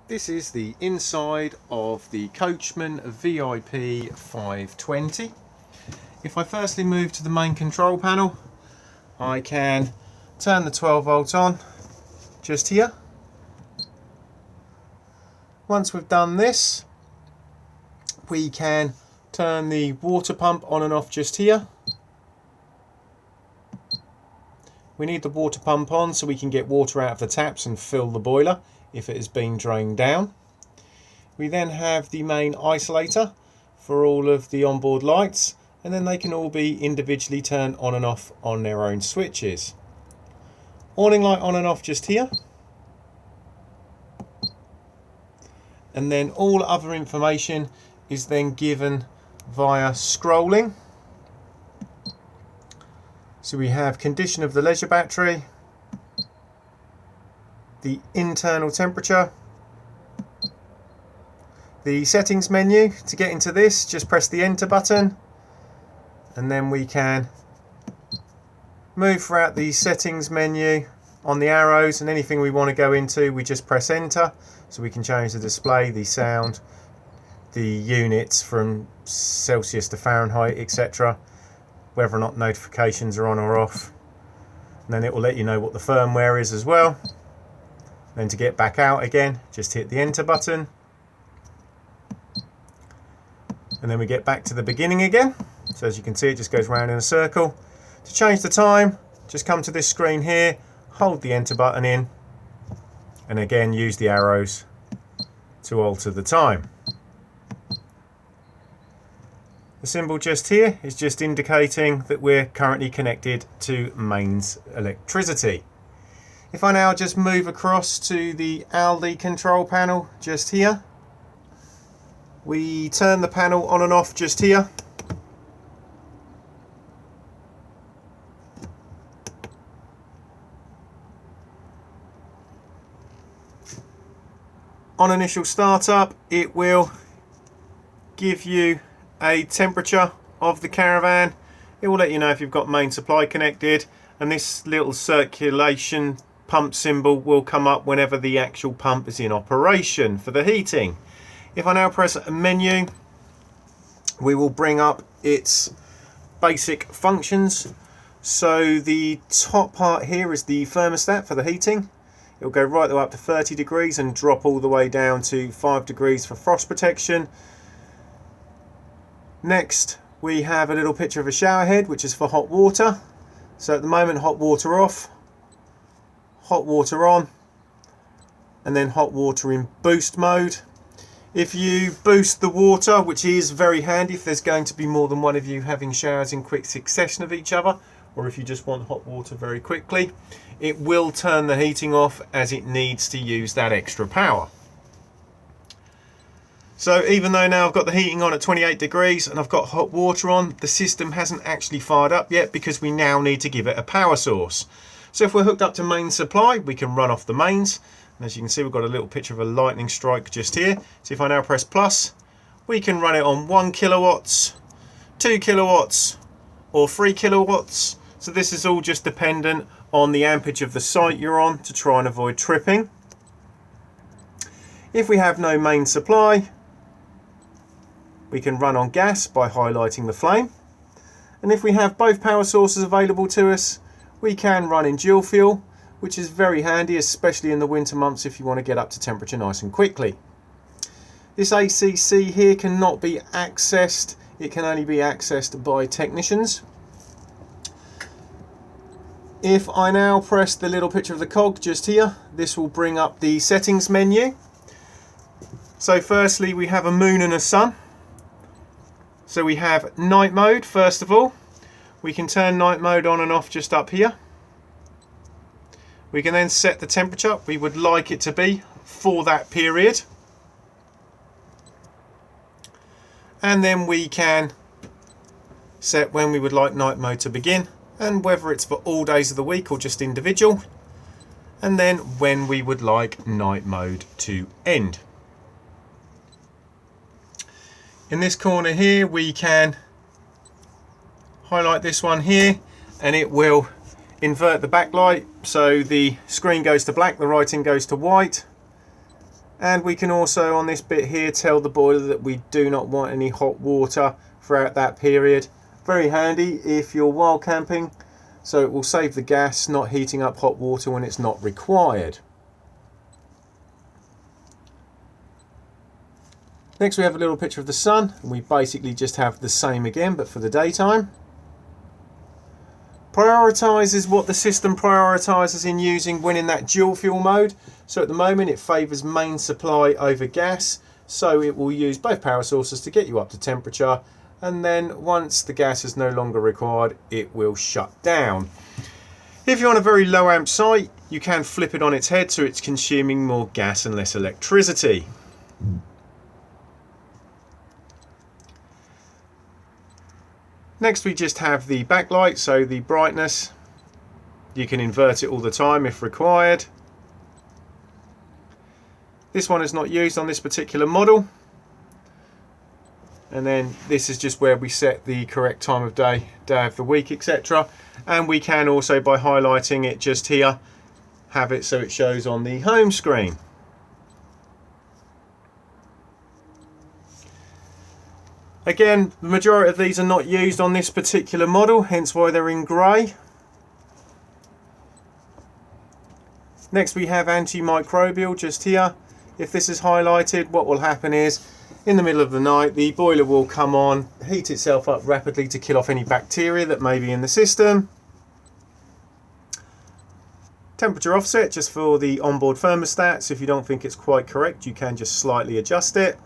This is the inside of the Coachman VIP 520. If I firstly move to the main control panel, I can turn the 12 volts on just here. Once we've done this, we can turn the water pump on and off just here. We need the water pump on so we can get water out of the taps and fill the boiler if it has been drained down. We then have the main isolator for all of the onboard lights, and then they can all be individually turned on and off on their own switches. Awning light on and off just here. And then all other information is then given via scrolling. So we have condition of the leisure battery, the internal temperature, the settings menu. To get into this, just press the enter button, and then we can move throughout the settings menu on the arrows, and anything we want to go into we just press enter. So we can change the display, the sound, the units from Celsius to Fahrenheit, etc., whether or not notifications are on or off, and then it will let you know what the firmware is as well. Then to get back out again, just hit the enter button, and then we get back to the beginning again. So as you can see, it just goes round in a circle. To change the time, just come to this screen here, hold the enter button in, and again use the arrows to alter the time. The symbol just here is just indicating that we're currently connected to mains electricity. If I now just move across to the Algid control panel just here, we turn the panel on and off just here. On initial startup, it will give you a temperature of the caravan. It will let you know if you've got main supply connected, and this little circulation pump symbol will come up whenever the actual pump is in operation for the heating. If I now press a menu, we will bring up its basic functions. So the top part here is the thermostat for the heating. It will go right the way up to 30 degrees and drop all the way down to 5 degrees for frost protection. Next, we have a little picture of a shower head, which is for hot water. So at the moment, hot water off, hot water on, and then hot water in boost mode. If you boost the water, which is very handy if there's going to be more than one of you having showers in quick succession of each other, or if you just want hot water very quickly, it will turn the heating off as it needs to use that extra power. So even though now I've got the heating on at 28 degrees and I've got hot water on, the system hasn't actually fired up yet because we now need to give it a power source. So if we're hooked up to main supply, we can run off the mains. And as you can see, we've got a little picture of a lightning strike just here. So if I now press plus, we can run it on 1 kilowatts, 2 kilowatts, or 3 kilowatts. So this is all just dependent on the amperage of the site you're on to try and avoid tripping. If we have no main supply, we can run on gas by highlighting the flame. And if we have both power sources available to us, we can run in dual fuel, which is very handy, especially in the winter months if you want to get up to temperature nice and quickly. This ACC here cannot be accessed. It can only be accessed by technicians. If I now press the little picture of the cog just here, this will bring up the settings menu. So firstly, we have a moon and a sun. So we have night mode first of all. We can turn night mode on and off just up here. We can then set the temperature we would like it to be for that period. And then we can set when we would like night mode to begin, and whether it's for all days of the week or just individual, and then when we would like night mode to end. In this corner here, we can highlight this one here, and it will invert the backlight, so the screen goes to black, the writing goes to white, And we can also on this bit here tell the boiler that we do not want any hot water throughout that period. Very handy if you're wild camping, so it will save the gas not heating up hot water when it's not required. Next we have a little picture of the sun, and we basically just have the same again but for the daytime. Prioritises what the system prioritises in using when in that dual fuel mode. So at the moment it favours main supply over gas, so it will use both power sources to get you up to temperature, and then once the gas is no longer required it will shut down. If you're on a very low amp site you can flip it on its head so it's consuming more gas and less electricity. Next we just have the backlight, so the brightness, you can invert it all the time if required. This one is not used on this particular model. And then this is just where we set the correct time of day, day of the week, etc. And we can also, by highlighting it just here, have it so it shows on the home screen. Again, the majority of these are not used on this particular model, hence why they're in grey. Next we have antimicrobial just here. If this is highlighted, what will happen is in the middle of the night the boiler will come on, heat itself up rapidly to kill off any bacteria that may be in the system. Temperature offset just for the onboard thermostat, so if you don't think it's quite correct you can just slightly adjust it.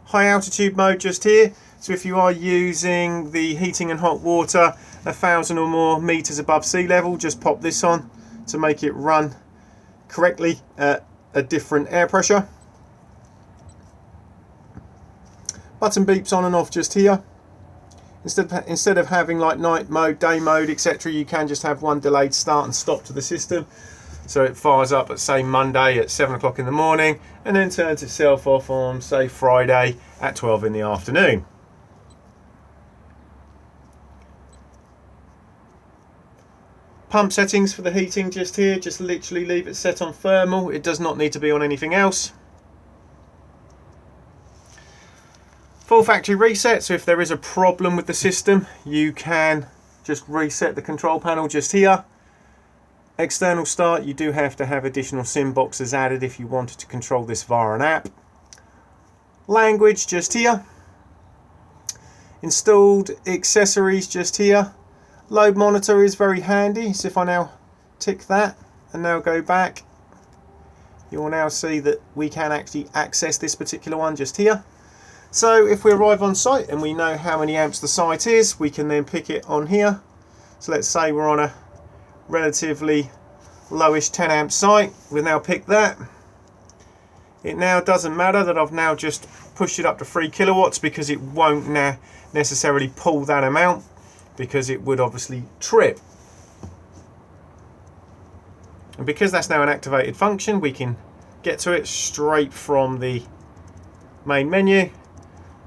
High altitude mode just here, so if you are using the heating and hot water 1,000 or more meters above sea level, just pop this on to make it run correctly at a different air pressure. Button beeps on and off just here. Instead of having like night mode, day mode, etc., you can just have one delayed start and stop to the system. So it fires up at say Monday at 7 o'clock in the morning and then turns itself off on say Friday at 12 in the afternoon. Pump settings for the heating just here, just literally leave it set on thermal. It does not need to be on anything else. Full factory reset, so if there is a problem with the system you can just reset the control panel just here. External start, you do have to have additional SIM boxes added if you wanted to control this via an app. Language just here. Installed accessories just here. Load monitor is very handy, so if I now tick that and now go back, you will now see that we can actually access this particular one just here. So if we arrive on site and we know how many amps the site is, we can then pick it on here. So let's say we're on a relatively lowish 10 amp site. We'll now pick that. It now doesn't matter that I've now just pushed it up to 3 kilowatts because it won't now necessarily pull that amount because it would obviously trip. And because that's now an activated function, we can get to it straight from the main menu,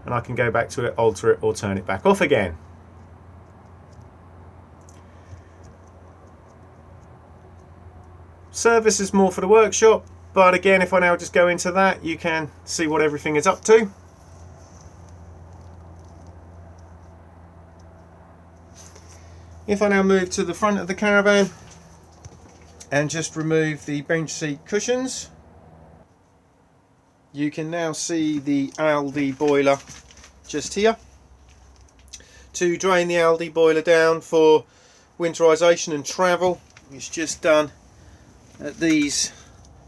and I can go back to it, alter it, or turn it back off again. Service is more for the workshop, but again, if I now just go into that, you can see what everything is up to. If I now move to the front of the caravan and just remove the bench seat cushions, you can now see the Algid boiler just here. To drain the Algid boiler down for winterization and travel, it's just done at these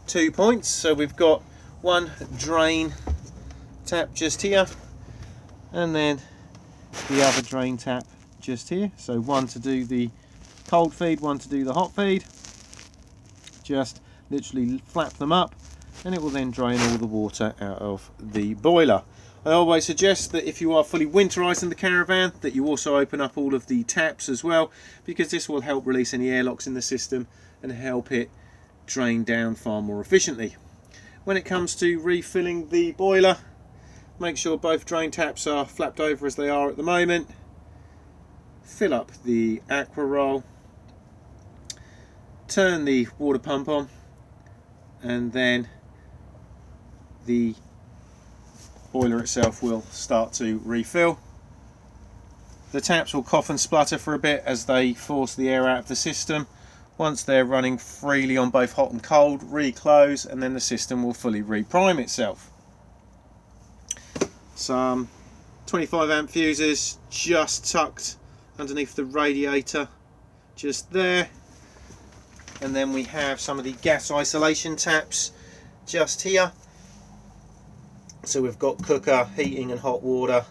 2 points. So we've got one drain tap just here and then the other drain tap just here. So one to do the cold feed, one to do the hot feed. Just literally flap them up and it will then drain all the water out of the boiler. I always suggest that if you are fully winterizing the caravan that you also open up all of the taps as well, because this will help release any airlocks in the system and help it drain down far more efficiently. When it comes to refilling the boiler, make sure both drain taps are flapped over as they are at the moment. Fill up the aqua roll, turn the water pump on, and then the boiler itself will start to refill. The taps will cough and splutter for a bit as they force the air out of the system. Once they're running freely on both hot and cold, reclose, and then the system will fully reprime itself. Some 25 amp fuses just tucked underneath the radiator, just there. And then we have some of the gas isolation taps just here. So we've got cooker, heating and hot water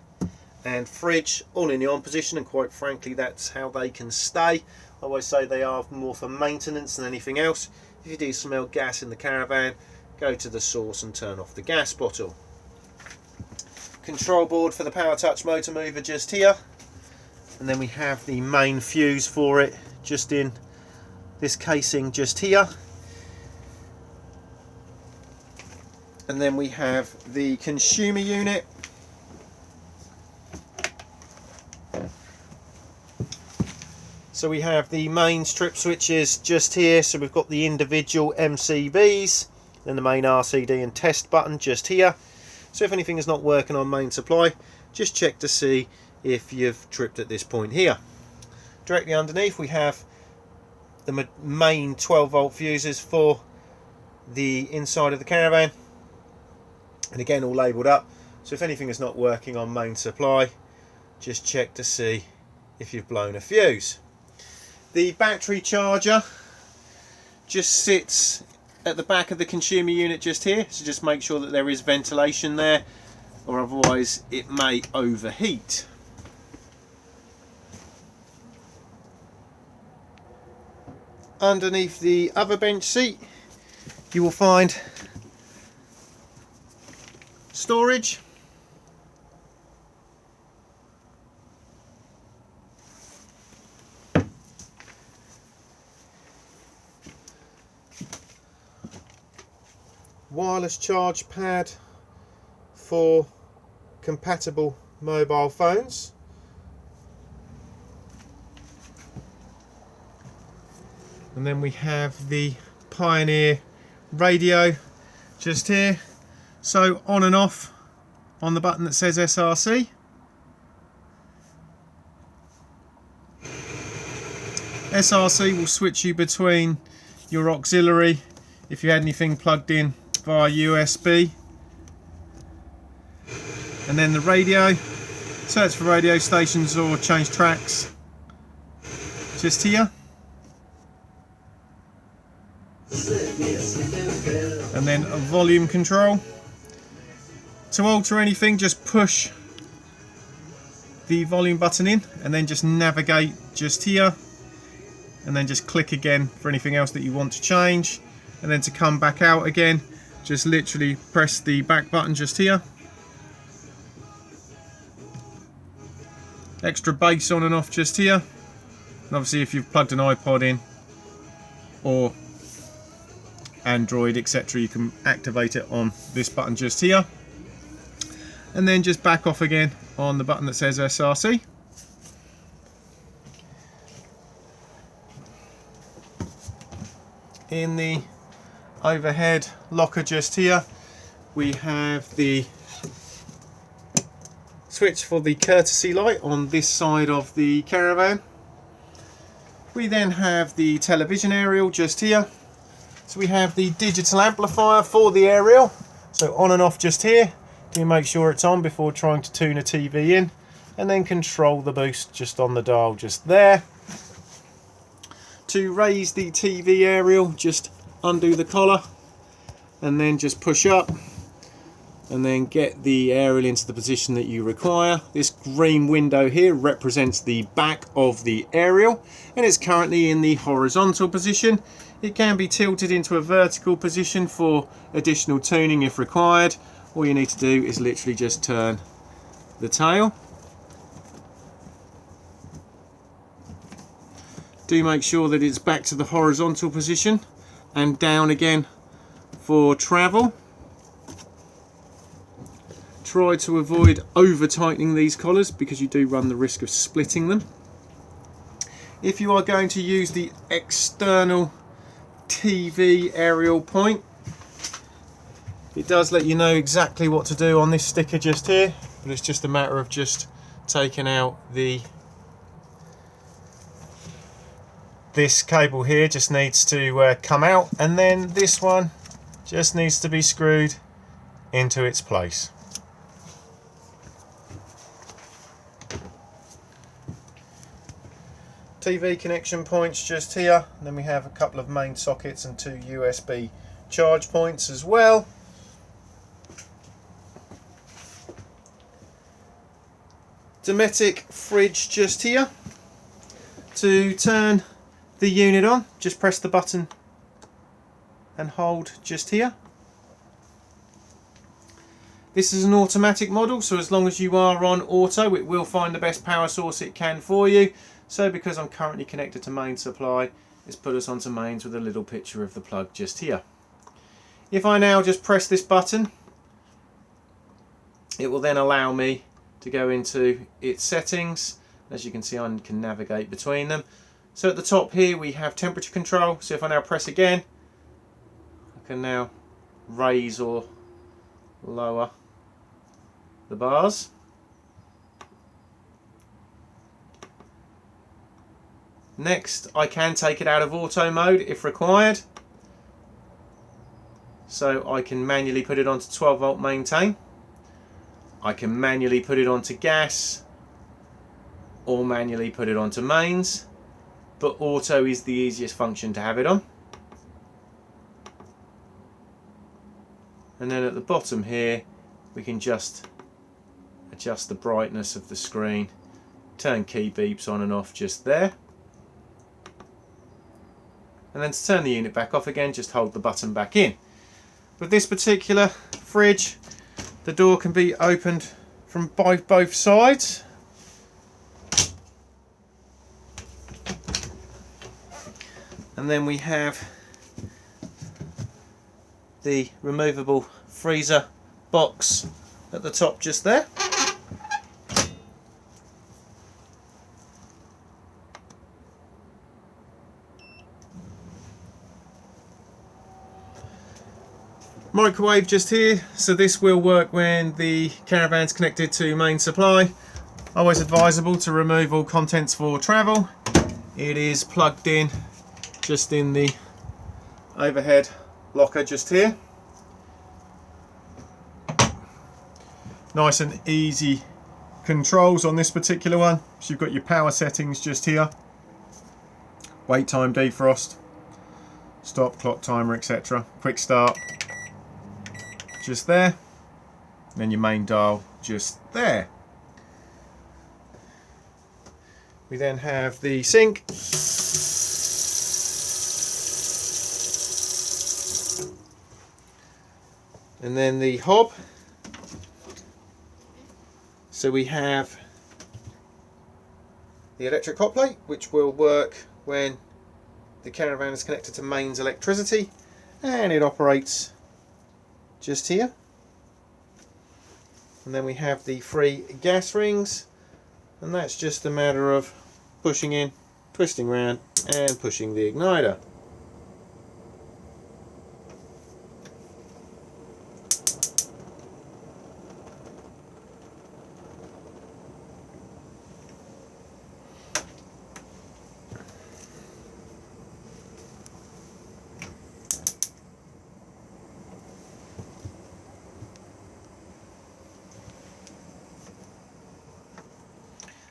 and fridge all in the on position, and quite frankly that's how they can stay. I always say they are more for maintenance than anything else. If you do smell gas in the caravan, go to the source and turn off the gas bottle. Control board for the power touch motor mover just here, and then we have the main fuse for it just in this casing just here. And then we have the consumer unit. So we have the main strip switches just here. So we've got the individual MCBs, then the main RCD and test button just here. So if anything is not working on main supply, just check to see if you've tripped at this point here. Directly underneath we have the main 12 volt fuses for the inside of the caravan. And again, all labelled up. So if anything is not working on main supply, just check to see if you've blown a fuse. The battery charger just sits at the back of the consumer unit just here. So just make sure that there is ventilation there, or otherwise it may overheat. Underneath the other bench seat, you will find storage. Wireless charge pad for compatible mobile phones. And then we have the Pioneer radio just here. So on and off on the button that says SRC. SRC will switch you between your auxiliary if you had anything plugged in via USB. And then the radio, search for radio stations or change tracks just here. And then a volume control. To alter anything, just push the volume button in and then just navigate just here, and then just click again for anything else that you want to change. And then to come back out again, just literally press the back button just here. Extra bass on and off just here. And obviously if you've plugged an iPod in or Android etc, you can activate it on this button just here. And then just back off again on the button that says SRC. In the overhead locker just here, we have the switch for the courtesy light on this side of the caravan. We then have the television aerial just here. So we have the digital amplifier for the aerial, so on and off just here. Do make sure it's on before trying to tune a TV in, and then control the boost just on the dial just there. To raise the TV aerial, just undo the collar and then just push up and then get the aerial into the position that you require. This green window here represents the back of the aerial, and it's currently in the horizontal position. It can be tilted into a vertical position for additional tuning if required. All you need to do is literally just turn the tail. Do make sure that it's back to the horizontal position and down again for travel. Try to avoid over tightening these collars because you do run the risk of splitting them. If you are going to use the external TV aerial point, It does let you know exactly what to do on this sticker just here, but it's just a matter of just taking out this cable here just needs to come out, and then this one just needs to be screwed into its place. TV connection points just here, and then we have a couple of main sockets and 2 USB charge points as well. Dometic fridge just here. To turn the unit on, just press the button and hold just here. This is an automatic model, so as long as you are on auto, it will find the best power source it can for you. So because I'm currently connected to main supply, it's put us onto mains with a little picture of the plug just here. If I now just press this button, it will then allow me to go into its settings. As you can see, I can navigate between them. So at the top here we have temperature control, so if I now press again, I can now raise or lower the bars. Next, I can take it out of auto mode if required. So I can manually put it onto 12 volt maintain. I can manually put it onto gas or manually put it onto mains, but auto is the easiest function to have it on. And then at the bottom here we can just adjust the brightness of the screen, turn key beeps on and off just there. And then to turn the unit back off again, just hold the button back in. With this particular fridge, the door can be opened from both sides. And then we have the removable freezer box at the top just there. Microwave just here, so this will work when the caravan's connected to main supply. Always advisable to remove all contents for travel. It is plugged in just in the overhead locker just here. Nice and easy controls on this particular one. So you've got your power settings just here, wait time, defrost, stop, clock timer, etc. Quick start just there, and then your main dial just there. We then have the sink, and then the hob. So we have the electric hot plate, which will work when the caravan is connected to mains electricity, and it operates just here. And then we have the 3 gas rings, and that's just a matter of pushing in, twisting around and pushing the igniter.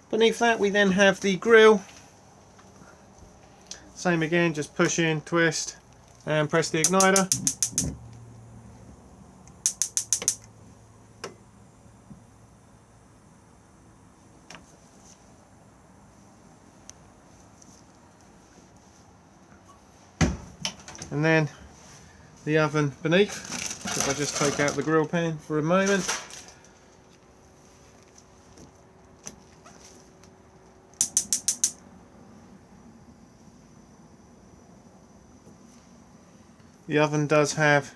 Beneath that we then have the grill. Same again, just push in, twist and press the igniter. And then the oven beneath. If I just take out the grill pan for a moment. The oven does have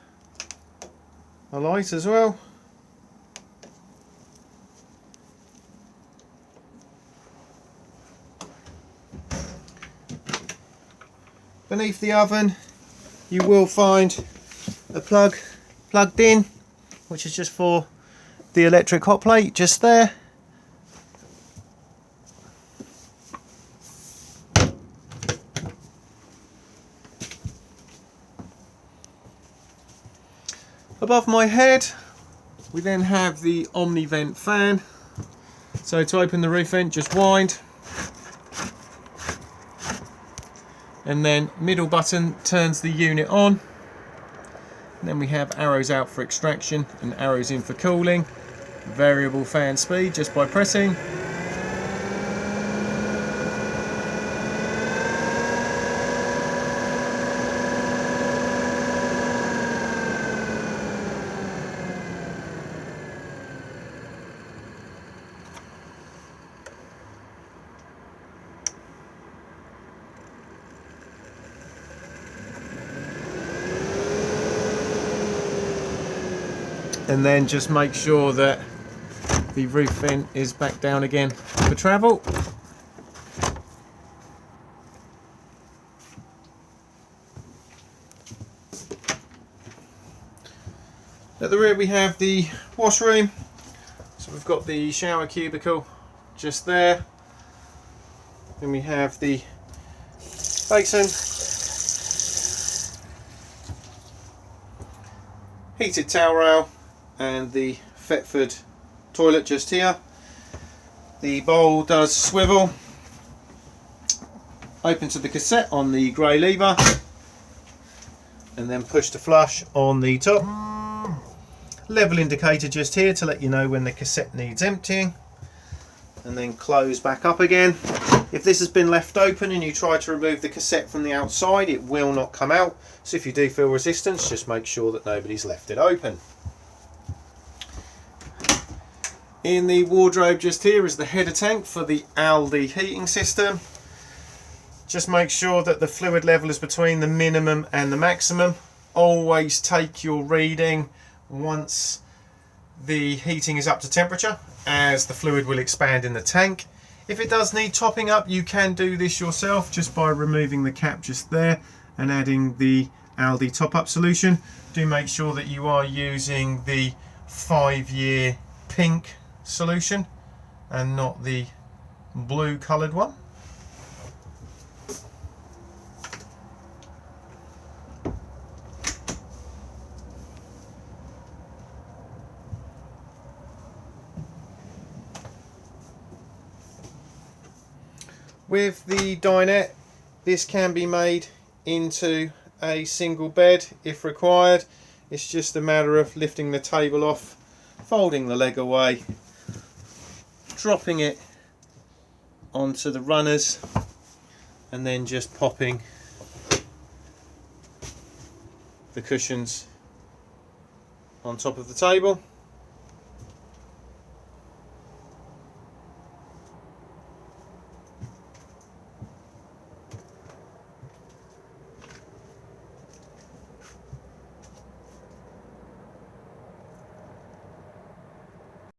a light as well. Beneath the oven you will find a plug plugged in which is just for the electric hot plate, just there. Above my head we then have the Omni vent fan. So to open the roof vent, just wind, and then middle button turns the unit on. And then we have arrows out for extraction and arrows in for cooling. Variable fan speed just by pressing. And then just make sure that the roof vent is back down again for travel. At the rear we have the washroom. So we've got the shower cubicle just there. Then we have the basin, heated towel rail, and the Thetford toilet just here. The bowl does swivel. Open to the cassette on the grey lever, and then push to flush on the top. Level indicator just here to let you know when the cassette needs emptying, and then close back up again. If this has been left open and you try to remove the cassette from the outside, it will not come out. So if you do feel resistance, just make sure that nobody's left it open. In the wardrobe just here is the header tank for the Algid heating system. Just make sure that the fluid level is between the minimum and the maximum. Always take your reading once the heating is up to temperature, as the fluid will expand in the tank. If it does need topping up, you can do this yourself just by removing the cap just there and adding the Algid top-up solution. Do make sure that you are using the 5-year pink solution and not the blue coloured one. With the dinette, this can be made into a single bed if required. It's just a matter of lifting the table off, folding the leg away, dropping it onto the runners, and then just popping the cushions on top of the table.